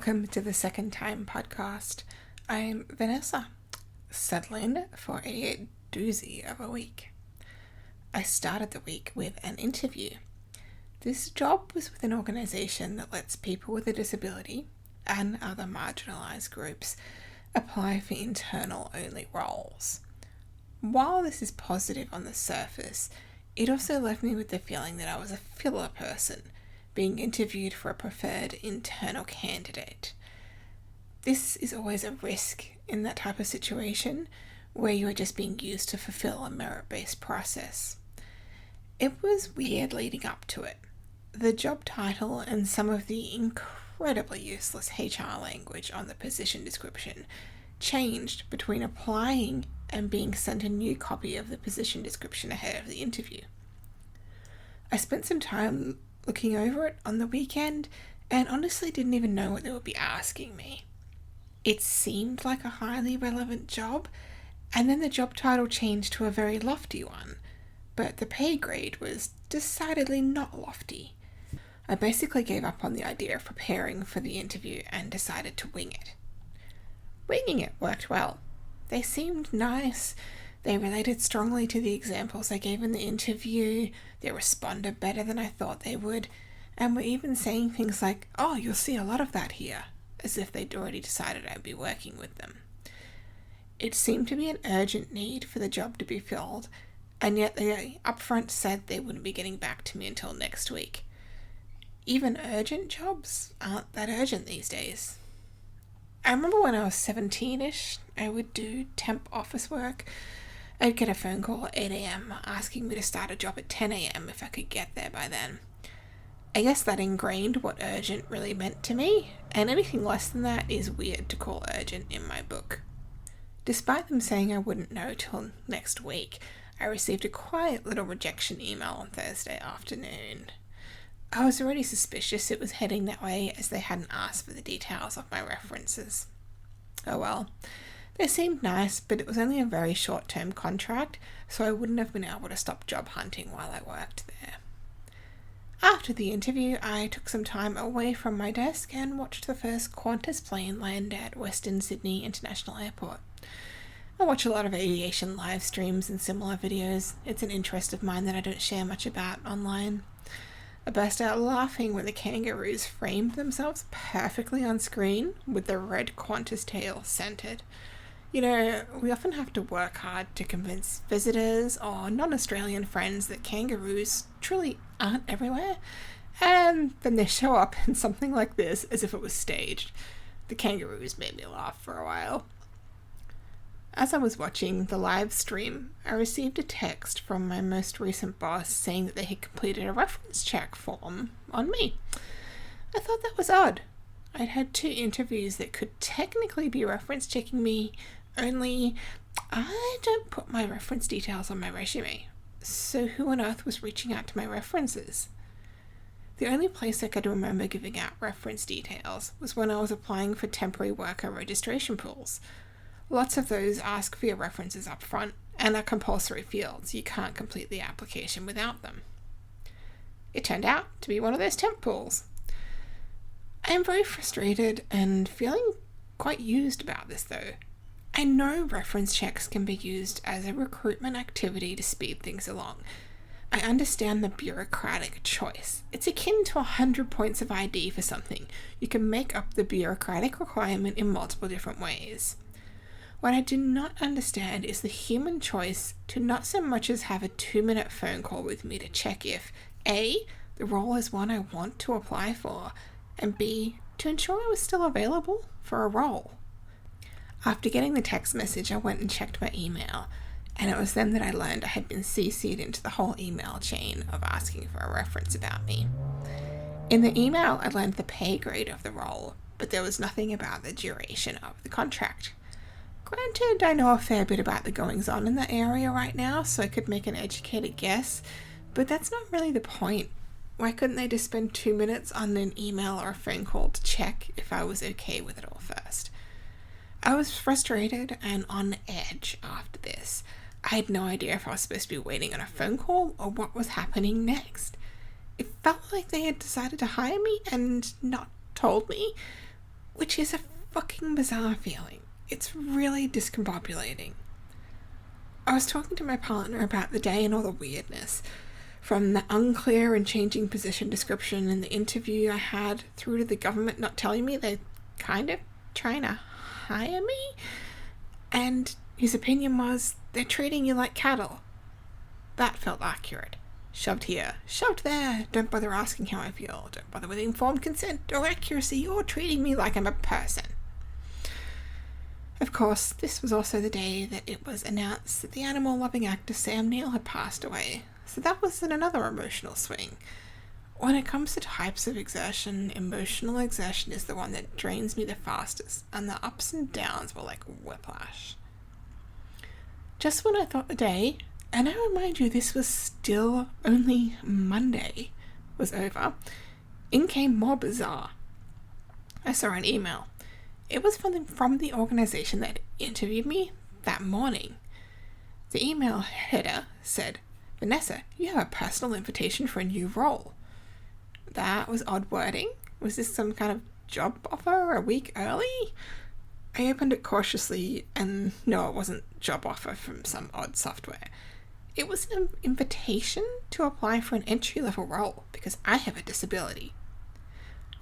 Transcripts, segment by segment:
Welcome to the Second Time podcast. I'm Vanessa, settling for a doozy of a week. I started the week with an interview. This job was with an organisation that lets people with a disability and other marginalised groups apply for internal-only roles. While this is positive on the surface, it also left me with the feeling that I was a filler person being interviewed for a preferred internal candidate. This is always a risk in that type of situation where you are just being used to fulfill a merit-based process. It was weird leading up to it. The job title and some of the incredibly useless HR language on the position description changed between applying and being sent a new copy of the position description ahead of the interview. I spent some time looking over it on the weekend and honestly didn't even know what they would be asking me. It seemed like a highly relevant job, and then the job title changed to a very lofty one, but the pay grade was decidedly not lofty. I basically gave up on the idea of preparing for the interview and decided to wing it. Winging it worked well. They seemed nice. They related strongly to the examples I gave in the interview. They responded better than I thought they would, and were even saying things like, "Oh, you'll see a lot of that here," as if they'd already decided I'd be working with them. It seemed to be an urgent need for the job to be filled, and yet they upfront said they wouldn't be getting back to me until next week. Even urgent jobs aren't that urgent these days. I remember when I was 17-ish, I would do temp office work. I'd get a phone call at 8 a.m. asking me to start a job at 10 a.m. if I could get there by then. I guess that ingrained what urgent really meant to me, and anything less than that is weird to call urgent in my book. Despite them saying I wouldn't know till next week, I received a quiet little rejection email on Thursday afternoon. I was already suspicious it was heading that way as they hadn't asked for the details of my references. Oh well. They seemed nice, but it was only a very short-term contract, so I wouldn't have been able to stop job hunting while I worked there. After the interview, I took some time away from my desk and watched the first Qantas plane land at Western Sydney International Airport. I watch a lot of aviation live streams and similar videos. It's an interest of mine that I don't share much about online. I burst out laughing when the kangaroos framed themselves perfectly on screen with the red Qantas tail centered. You know, we often have to work hard to convince visitors or non-Australian friends that kangaroos truly aren't everywhere, and then they show up in something like this as if it was staged. The kangaroos made me laugh for a while. As I was watching the live stream, I received a text from my most recent boss saying that they had completed a reference check form on me. I thought that was odd. I'd had 2 interviews that could technically be reference checking me, only I don't put my reference details on my resume. So who on earth was reaching out to my references? The only place I could remember giving out reference details was when I was applying for temporary worker registration pools. Lots of those ask for your references up front and are compulsory fields. You can't complete the application without them. It turned out to be one of those temp pools. I am very frustrated and feeling quite used about this though. I know reference checks can be used as a recruitment activity to speed things along. I understand the bureaucratic choice. It's akin to 100 points of ID for something. You can make up the bureaucratic requirement in multiple different ways. What I do not understand is the human choice to not so much as have a 2-minute phone call with me to check if A, the role is one I want to apply for, and B, to ensure I was still available for a role. After getting the text message, I went and checked my email, and it was then that I learned I had been CC'd into the whole email chain of asking for a reference about me. In the email, I learned the pay grade of the role, but there was nothing about the duration of the contract. Granted, I know a fair bit about the goings-on in that area right now, so I could make an educated guess, but that's not really the point. Why couldn't they just spend 2 minutes on an email or a phone call to check if I was okay with it all first? I was frustrated and on edge after this. I had no idea if I was supposed to be waiting on a phone call or what was happening next. It felt like they had decided to hire me and not told me, which is a fucking bizarre feeling. It's really discombobulating. I was talking to my partner about the day and all the weirdness, from the unclear and changing position description in the interview I had through to the government not telling me they're kind of trying to hire me, and his opinion was they're treating you like cattle. That felt accurate. Shoved here, shoved there, don't bother asking how I feel, don't bother with informed consent or accuracy or treating me like I'm a person. Of course, this was also the day that it was announced that the animal-loving actor Sam Neill had passed away, so that was another emotional swing. When it comes to types of exertion, emotional exertion is the one that drains me the fastest, and the ups and downs were like whiplash. Just when I thought the day, and I remind you this was still only Monday, was over, in came more bizarre. I saw an email. It was from the organisation that interviewed me that morning. The email header said, "Vanessa, you have a personal invitation for a new role." That was odd wording. Was this some kind of job offer a week early? I opened it cautiously, and no, it wasn't job offer from some odd software. It was an invitation to apply for an entry-level role because I have a disability.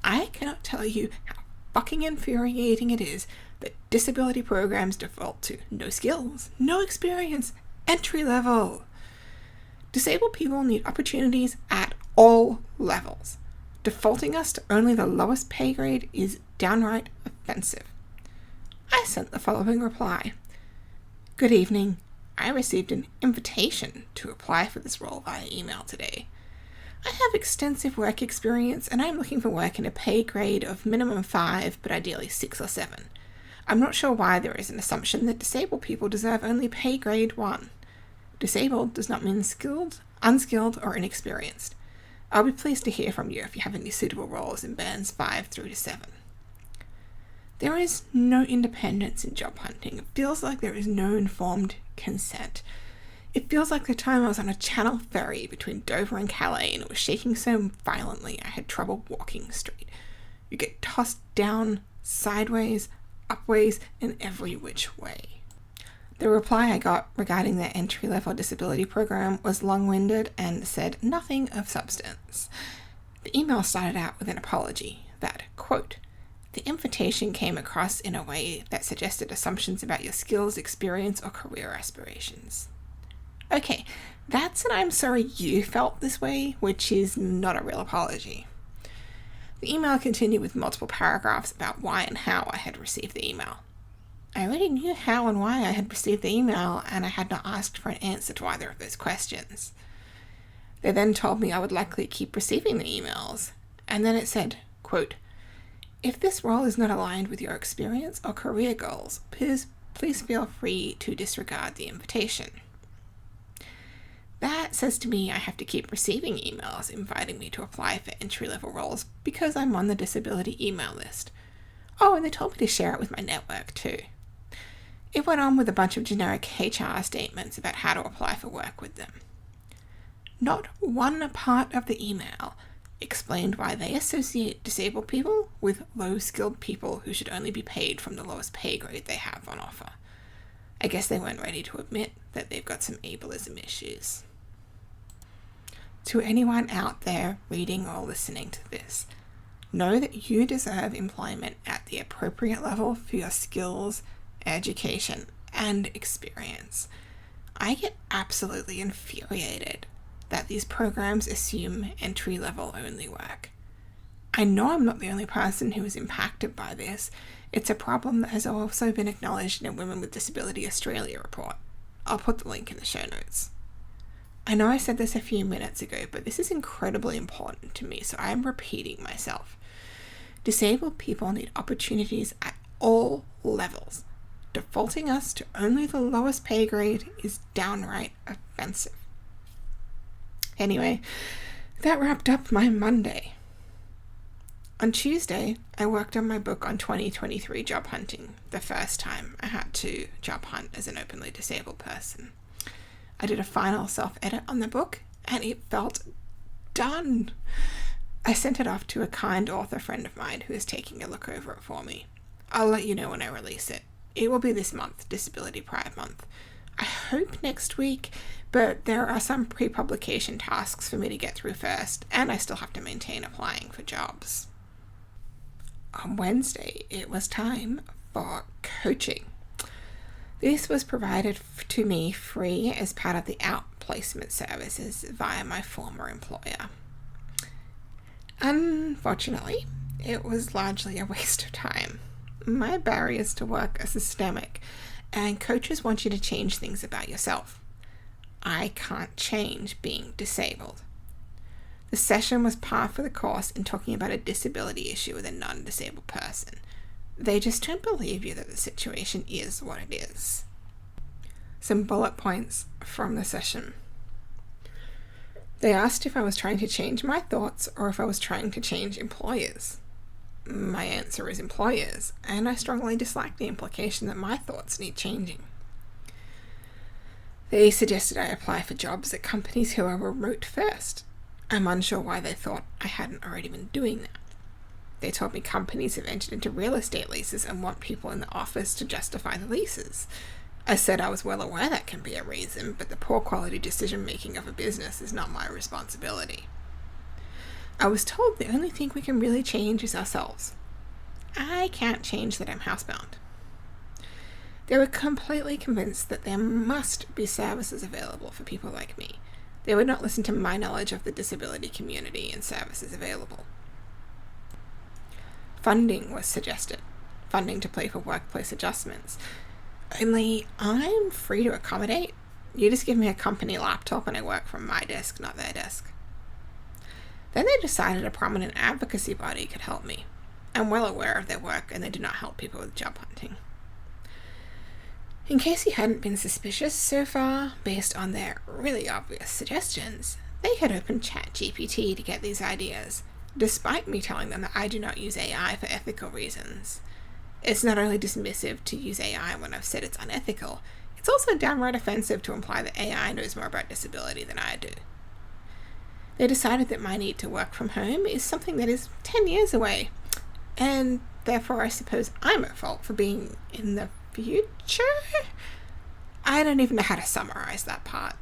I cannot tell you how fucking infuriating it is that disability programs default to no skills, no experience, entry level. Disabled people need opportunities at all levels. Defaulting us to only the lowest pay grade is downright offensive. I sent the following reply. Good evening. I received an invitation to apply for this role via email today. I have extensive work experience and I am looking for work in a pay grade of minimum 5, but ideally 6 or 7. I'm not sure why there is an assumption that disabled people deserve only pay grade 1. Disabled does not mean skilled, unskilled, or inexperienced. I'll be pleased to hear from you if you have any suitable roles in bands 5 through to 7. There is no independence in job hunting. It feels like there is no informed consent. It feels like the time I was on a Channel ferry between Dover and Calais and it was shaking so violently I had trouble walking straight. You get tossed down, sideways, upways, and every which way. The reply I got regarding the entry-level disability program was long-winded and said nothing of substance. The email started out with an apology that, quote, "The invitation came across in a way that suggested assumptions about your skills, experience, or career aspirations." Okay, that's an "I'm sorry you felt this way," which is not a real apology. The email continued with multiple paragraphs about why and how I had received the email. I already knew how and why I had received the email, and I had not asked for an answer to either of those questions. They then told me I would likely keep receiving the emails, and then it said, quote, "If this role is not aligned with your experience or career goals, please feel free to disregard the invitation." That says to me I have to keep receiving emails inviting me to apply for entry-level roles because I'm on the disability email list. Oh, and they told me to share it with my network too. It went on with a bunch of generic HR statements about how to apply for work with them. Not one part of the email explained why they associate disabled people with low-skilled people who should only be paid from the lowest pay grade they have on offer. I guess they weren't ready to admit that they've got some ableism issues. To anyone out there reading or listening to this, know that you deserve employment at the appropriate level for your skills, education, and experience. I get absolutely infuriated that these programs assume entry-level only work. I know I'm not the only person who is impacted by this. It's a problem that has also been acknowledged in a Women with Disability Australia report. I'll put the link in the show notes. I know I said this a few minutes ago, but this is incredibly important to me, so I'm repeating myself. Disabled people need opportunities at all levels. Defaulting us to only the lowest pay grade is downright offensive. Anyway, that wrapped up my Monday. On Tuesday, I worked on my book on 2023 job hunting, the first time I had to job hunt as an openly disabled person. I did a final self-edit on the book, and it felt done. I sent it off to a kind author friend of mine who is taking a look over it for me. I'll let you know when I release it. It will be this month, Disability Pride Month. I hope next week, but there are some pre-publication tasks for me to get through first, and I still have to maintain applying for jobs. On Wednesday, it was time for coaching. This was provided to me free as part of the outplacement services via my former employer. Unfortunately, it was largely a waste of time. My barriers to work are systemic, and coaches want you to change things about yourself. I can't change being disabled. The session was par for the course in talking about a disability issue with a non-disabled person. They just don't believe you that the situation is what it is. Some bullet points from the session. They asked if I was trying to change my thoughts or if I was trying to change employers. My answer is employers, and I strongly dislike the implication that my thoughts need changing. They suggested I apply for jobs at companies who are remote first. I'm unsure why they thought I hadn't already been doing that. They told me companies have entered into real estate leases and want people in the office to justify the leases. I said I was well aware that can be a reason, but the poor quality decision making of a business is not my responsibility. I was told the only thing we can really change is ourselves. I can't change that I'm housebound. They were completely convinced that there must be services available for people like me. They would not listen to my knowledge of the disability community and services available. Funding was suggested. Funding to pay for workplace adjustments. Only I'm free to accommodate. You just give me a company laptop and I work from my desk, not their desk. Then they decided a prominent advocacy body could help me. I'm well aware of their work and they do not help people with job hunting. In case you hadn't been suspicious so far, based on their really obvious suggestions, they had opened ChatGPT to get these ideas, despite me telling them that I do not use AI for ethical reasons. It's not only dismissive to use AI when I've said it's unethical, it's also downright offensive to imply that AI knows more about disability than I do. They decided that my need to work from home is something that is 10 years away, and therefore I suppose I'm at fault for being in the future? I don't even know how to summarize that part.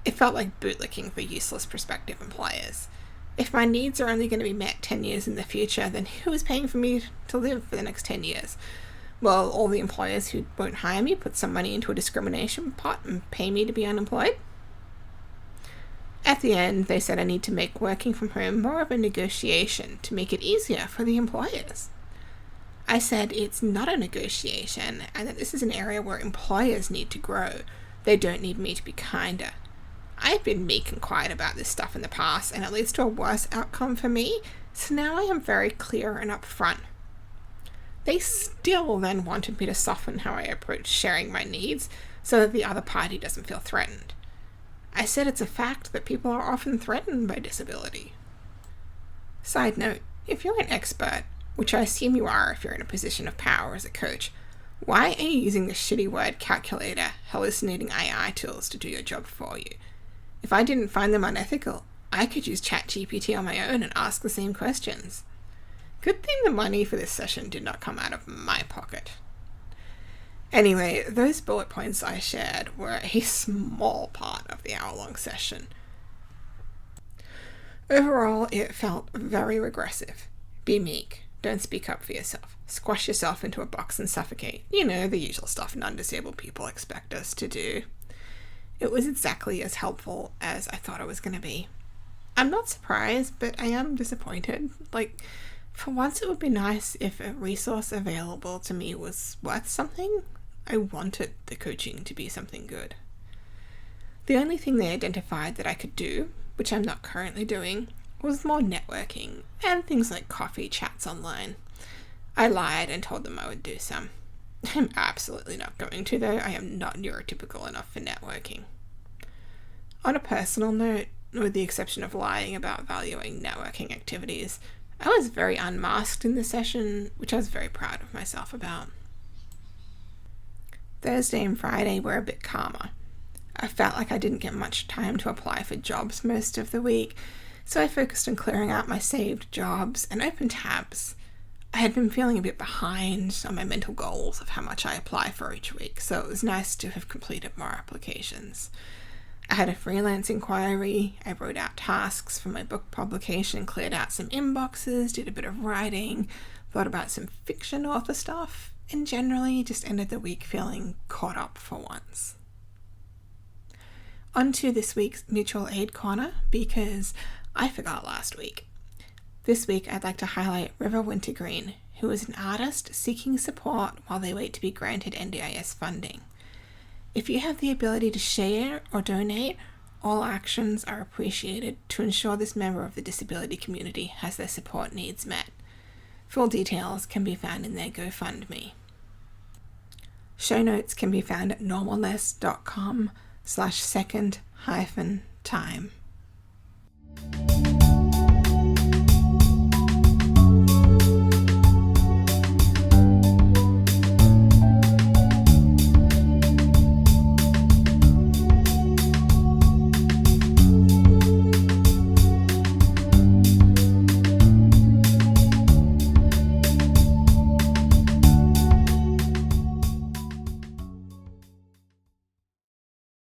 It felt like bootlicking for useless prospective employers. If my needs are only going to be met 10 years in the future, then who is paying for me to live for the next 10 years? Well, all the employers who won't hire me put some money into a discrimination pot and pay me to be unemployed? At the end, they said I need to make working from home more of a negotiation to make it easier for the employers. I said it's not a negotiation and that this is an area where employers need to grow. They don't need me to be kinder. I've been meek and quiet about this stuff in the past and it leads to a worse outcome for me, so now I am very clear and upfront. They still then wanted me to soften how I approach sharing my needs so that the other party doesn't feel threatened. I said it's a fact that people are often threatened by disability. Side note, if you're an expert, which I assume you are if you're in a position of power as a coach, why are you using the shitty word calculator, hallucinating AI tools to do your job for you? If I didn't find them unethical, I could use ChatGPT on my own and ask the same questions. Good thing the money for this session did not come out of my pocket. Anyway, those bullet points I shared were a small part of the hour-long session. Overall, it felt very regressive. Be meek. Don't speak up for yourself. Squash yourself into a box and suffocate. You know, the usual stuff non-disabled people expect us to do. It was exactly as helpful as I thought it was going to be. I'm not surprised, but I am disappointed. For once it would be nice if a resource available to me was worth something. I wanted the coaching to be something good. The only thing they identified that I could do, which I'm not currently doing, was more networking and things like coffee chats online. I lied and told them I would do some. I'm absolutely not going to, though. I am not neurotypical enough for networking. On a personal note, with the exception of lying about valuing networking activities, I was very unmasked in the session, which I was very proud of myself about. Thursday and Friday were a bit calmer. I felt like I didn't get much time to apply for jobs most of the week, so I focused on clearing out my saved jobs and open tabs. I had been feeling a bit behind on my mental goals of how much I apply for each week, so it was nice to have completed more applications. I had a freelance inquiry, I wrote out tasks for my book publication, cleared out some inboxes, did a bit of writing, thought about some fiction author stuff, and generally just ended the week feeling caught up for once. On to this week's Mutual Aid Corner, because I forgot last week. This week I'd like to highlight River Wintergreen, who is an artist seeking support while they wait to be granted NDIS funding. If you have the ability to share or donate, all actions are appreciated to ensure this member of the disability community has their support needs met. Full details can be found in their GoFundMe. Show notes can be found at normalness.com/second-time.